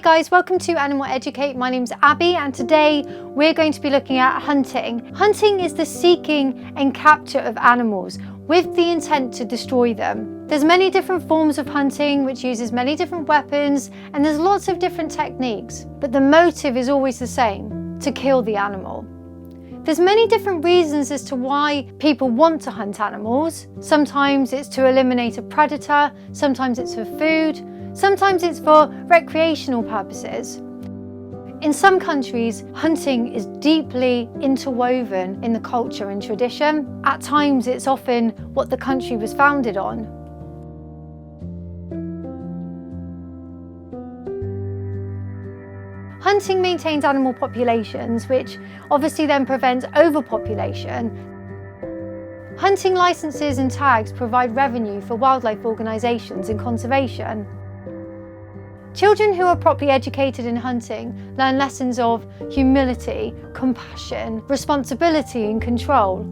Hey guys, welcome to Animal Educate. My name's Abby and today we're going to be looking at hunting. Hunting is the seeking and capture of animals with the intent to destroy them. There's many different forms of hunting which uses many different weapons and there's lots of different techniques, but the motive is always the same, to kill the animal. There's many different reasons as to why people want to hunt animals. Sometimes it's to eliminate a predator, sometimes it's for food, sometimes it's for recreational purposes. In some countries, hunting is deeply interwoven in the culture and tradition. At times, it's often what the country was founded on. Hunting maintains animal populations, which obviously then prevents overpopulation. Hunting licenses and tags provide revenue for wildlife organisations and conservation. Children who are properly educated in hunting learn lessons of humility, compassion, responsibility and control.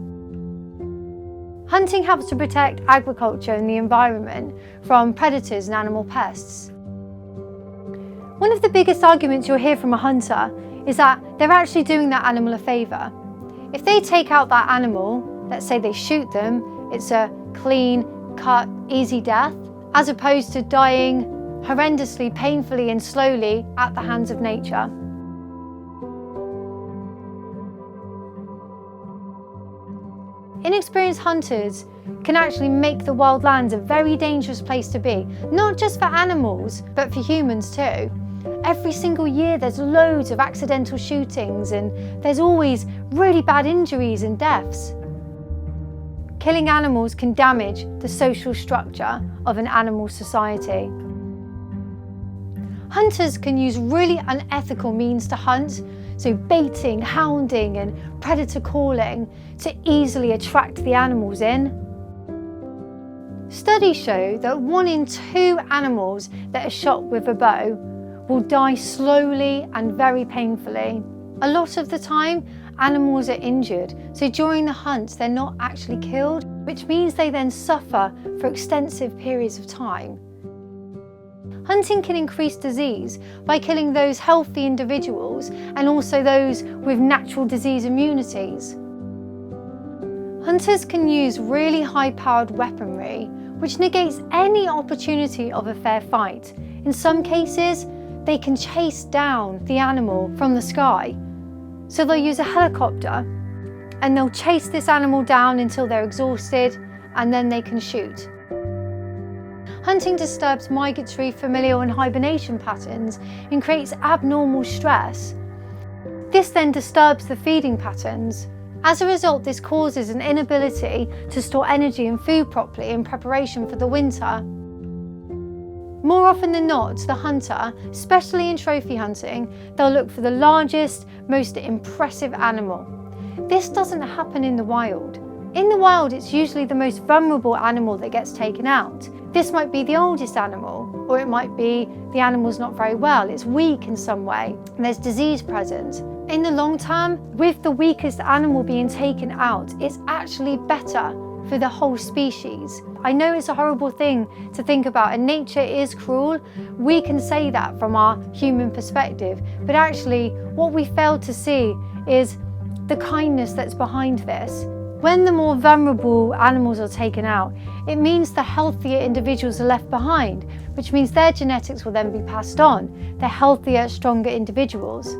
Hunting helps to protect agriculture and the environment from predators and animal pests. One of the biggest arguments you'll hear from a hunter is that they're actually doing that animal a favour. If they take out that animal, let's say they shoot them, it's a clean, cut, easy death, as opposed to dying horrendously, painfully and slowly at the hands of nature. Inexperienced hunters can actually make the wild lands a very dangerous place to be, not just for animals, but for humans too. Every single year there's loads of accidental shootings and there's always really bad injuries and deaths. Killing animals can damage the social structure of an animal society. Hunters can use really unethical means to hunt, so baiting, hounding and predator calling to easily attract the animals in. Studies show that 1 in 2 animals that are shot with a bow will die slowly and very painfully. A lot of the time, animals are injured, so during the hunt they're not actually killed, which means they then suffer for extensive periods of time. Hunting can increase disease by killing those healthy individuals and also those with natural disease immunities. Hunters can use really high-powered weaponry, which negates any opportunity of a fair fight. In some cases, they can chase down the animal from the sky. So they'll use a helicopter and they'll chase this animal down until they're exhausted and then they can shoot. Hunting disturbs migratory, familial and hibernation patterns and creates abnormal stress. This then disturbs the feeding patterns. As a result, this causes an inability to store energy and food properly in preparation for the winter. More often than not, the hunter, especially in trophy hunting, they'll look for the largest, most impressive animal. This doesn't happen in the wild. In the wild, it's usually the most vulnerable animal that gets taken out. This might be the oldest animal, or it might be the animal's not very well, it's weak in some way, and there's disease present. In the long term, with the weakest animal being taken out, it's actually better for the whole species. I know it's a horrible thing to think about, and nature is cruel. We can say that from our human perspective, but actually what we fail to see is the kindness that's behind this. When the more vulnerable animals are taken out, it means the healthier individuals are left behind, which means their genetics will then be passed on. They're healthier, stronger individuals.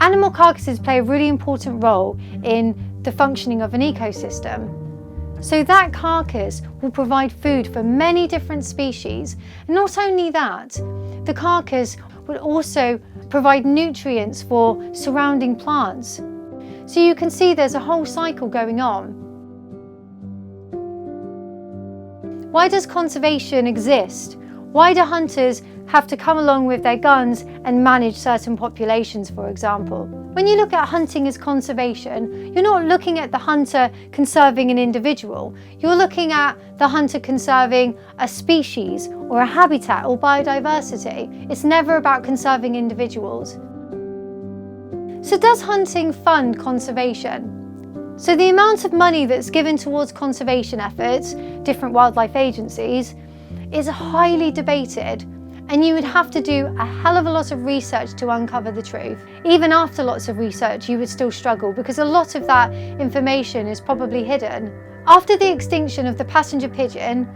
Animal carcasses play a really important role in the functioning of an ecosystem. So that carcass will provide food for many different species. And not only that, the carcass will also provide nutrients for surrounding plants. So you can see there's a whole cycle going on. Why does conservation exist? Why do hunters have to come along with their guns and manage certain populations, for example? When you look at hunting as conservation, you're not looking at the hunter conserving an individual. You're looking at the hunter conserving a species or a habitat or biodiversity. It's never about conserving individuals. So does hunting fund conservation? So the amount of money that's given towards conservation efforts, different wildlife agencies, is highly debated And you would have to do a hell of a lot of research to uncover the truth. Even after lots of research, you would still struggle because a lot of that information is probably hidden. After the extinction of the passenger pigeon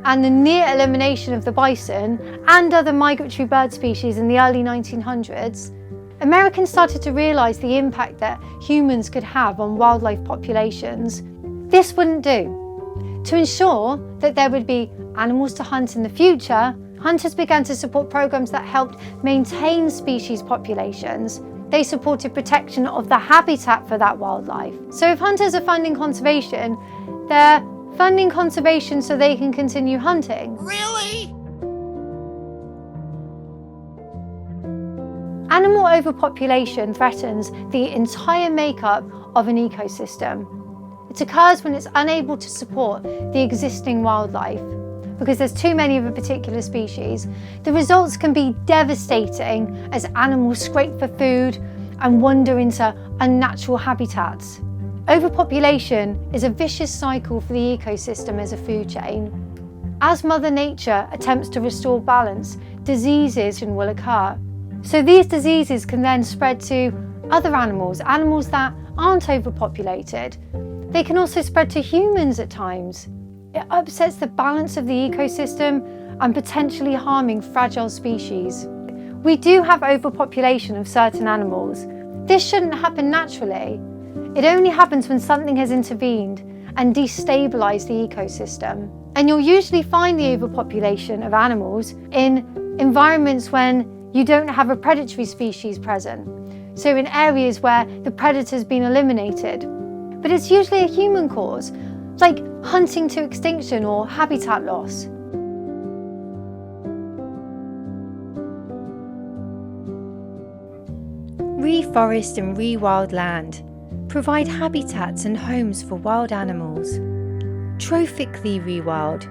and the near elimination of the bison and other migratory bird species in the early 1900s, Americans started to realise the impact that humans could have on wildlife populations. This wouldn't do. To ensure that there would be animals to hunt in the future, hunters began to support programs that helped maintain species populations. They supported protection of the habitat for that wildlife. So if hunters are funding conservation, they're funding conservation so they can continue hunting. Really? Animal overpopulation threatens the entire makeup of an ecosystem. It occurs when it's unable to support the existing wildlife. Because there's too many of a particular species. The results can be devastating as animals scrape for food and wander into unnatural habitats. Overpopulation is a vicious cycle for the ecosystem as a food chain. As Mother Nature attempts to restore balance, diseases will occur. So these diseases can then spread to other animals, animals that aren't overpopulated. They can also spread to humans at times. It upsets the balance of the ecosystem and potentially harming fragile species. We do have overpopulation of certain animals. This shouldn't happen naturally. It only happens when something has intervened and destabilised the ecosystem. And you'll usually find the overpopulation of animals in environments when you don't have a predatory species present. So in areas where the predator's been eliminated. But it's usually a human cause, like hunting to extinction or habitat loss. Reforest and rewild land provide habitats and homes for wild animals. Trophically rewild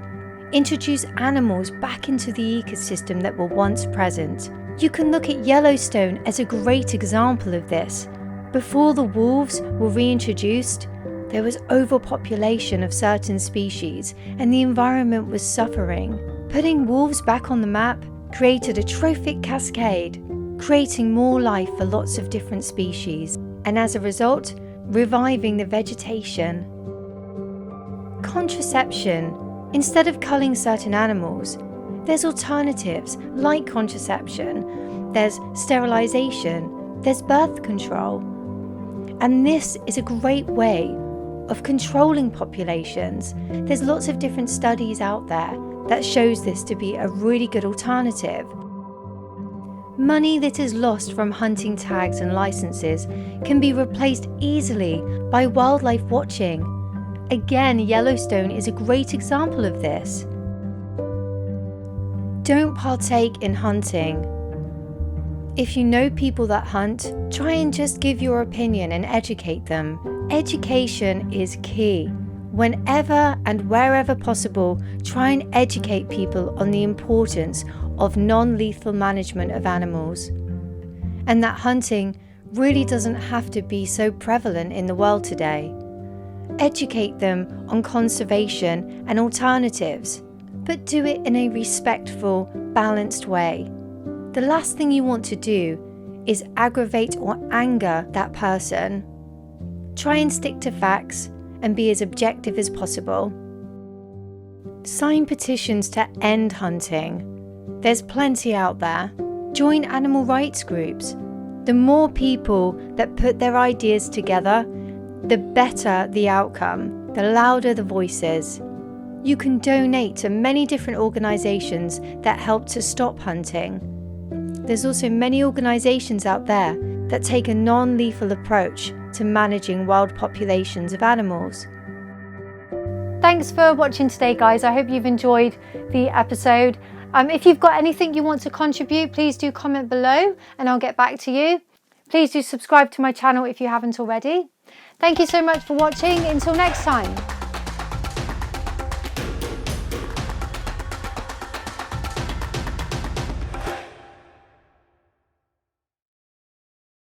introduce animals back into the ecosystem that were once present. You can look at Yellowstone as a great example of this. Before the wolves were reintroduced, there was overpopulation of certain species and the environment was suffering. Putting wolves back on the map created a trophic cascade, creating more life for lots of different species, and as a result, reviving the vegetation. Contraception. Instead of culling certain animals, there's alternatives like contraception, there's sterilisation, there's birth control. And this is a great way of controlling populations. There's lots of different studies out there that shows this to be a really good alternative. Money that is lost from hunting tags and licenses can be replaced easily by wildlife watching. Again, Yellowstone is a great example of this. Don't partake in hunting. If you know people that hunt, try and just give your opinion and educate them. Education is key. Whenever and wherever possible, try and educate people on the importance of non-lethal management of animals. And that hunting really doesn't have to be so prevalent in the world today. Educate them on conservation and alternatives, but do it in a respectful, balanced way. The last thing you want to do is aggravate or anger that person. Try and stick to facts and be as objective as possible. Sign petitions to end hunting. There's plenty out there. Join animal rights groups. The more people that put their ideas together, the better the outcome, the louder the voices. You can donate to many different organisations that help to stop hunting. There's also many organisations out there that take a non-lethal approach to managing wild populations of animals. Thanks for watching today, guys. I hope you've enjoyed the episode. If you've got anything you want to contribute, please do comment below and I'll get back to you. Please do subscribe to my channel if you haven't already. Thank you so much for watching. Until next time.